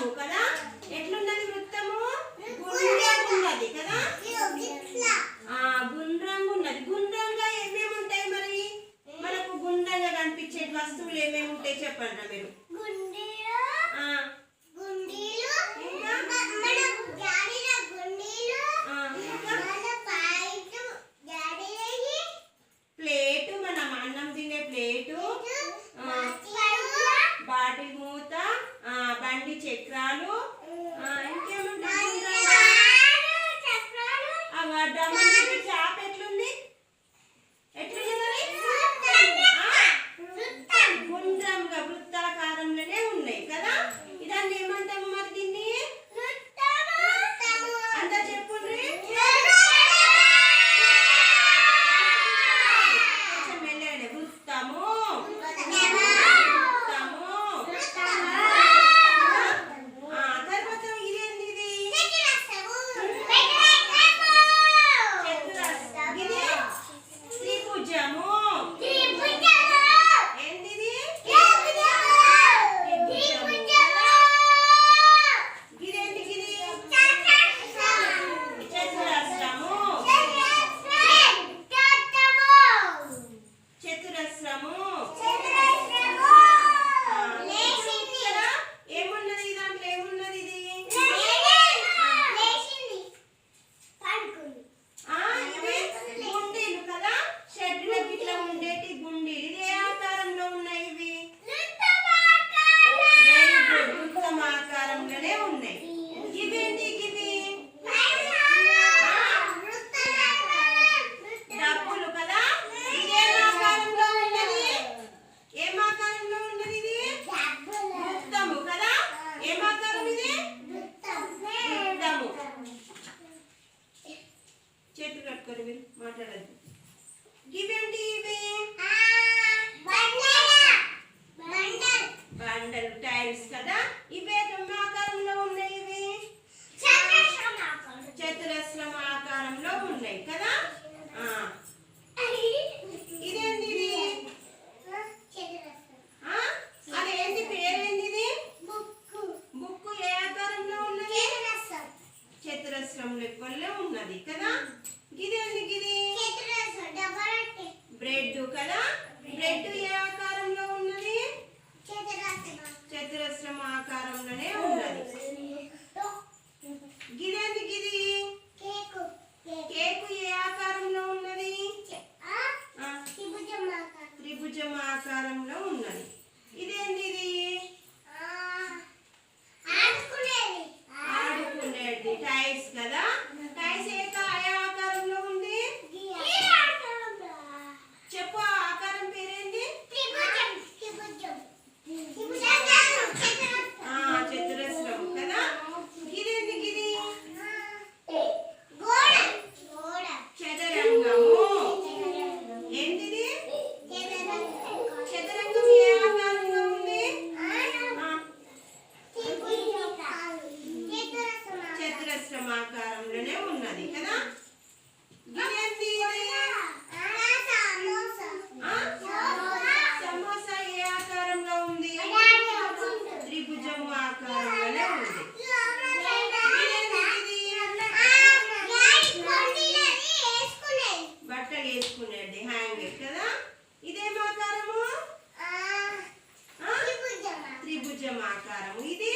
వృత్తము కదా. ఎట్లున్నది వృత్తము? గుండ్రంగా ఉన్నది కదా. గుండ్రంగా ఉన్నది. గుండ్రంగా ఏమేమి ఉంటాయి మరి? మనకు గుండ్రంగా కనిపించే వస్తువులు ఏమేమి ఉంటాయి చెప్పండి మీరు. ప్లేటు, మనం అన్నం తినే ప్లేటు, బాటిల్ మూత, బండి చక్రాలు, ఇంకేముంటాయి? చాప ఎట్లుంది? గుండ్రంగా వృత్తాకారంలోనే ఉన్నాయి కదా. ఇదాన్ని ఏమంటాము మరి? దీన్ని అంతా చెప్పుండ్రి. కొంచెం మెల్లగానే. వృత్తము, తర్వాత ఇదేంది? ఇది త్రిభుజము. చేతులు కట్టుకొని మీరు మాట్లాడద్దు. ఇవేంటి? ఇవి బండలు, టైల్స్ కదా. ఇవే ఆకారంలో ఉన్నాయి. ఇవి చతురస్రం ఆకారంలో ఉన్నాయి కదా. ఇదేంటి? ఇది అదేంటి? పేరేంటి? ఇది బుక్. ఏ ఆకారంలో ఉన్నది? చతురస్రం లెక్కల్లో ఉన్నది కదా. ఇదేంటి? ఇది బ్రెడ్ కదా. బ్రెడ్ ఏ ఆకారంలో ఉన్నది? చతురస్రం ఆకారంలోనే ఉన్నది. ఇదేంటి? ఇది కేకు. ఏ ఆకారంలో ఉన్నది? త్రిభుజం ఆకారంలో ఉన్నది. ఇదేంటి? ఇది ఆడుకునేది టైల్స్ కదా. టైల్స్ ఏ ఆకారంలో ఉంది? చెప్పు. ఆకారం పేరేంటి? చతురస్రం కదా. ఇదేంటి? ఇది చదరంగము. ఏంటిది? చదరంగం ఏ ఆకారంలో ఉంది? చతురస్రం ఆకారంలోనే ఉన్నది కదా. ఇదేంటి? సమోసా ఏ ఆకారంలో ఉంది? త్రిభుజం ఆకారంలోనే ఉంది. బట్టలు వేసుకునేది హ్యాంగర్ కదా. ఇదేం ఆకారము? త్రిభుజం ఆకారము. ఇది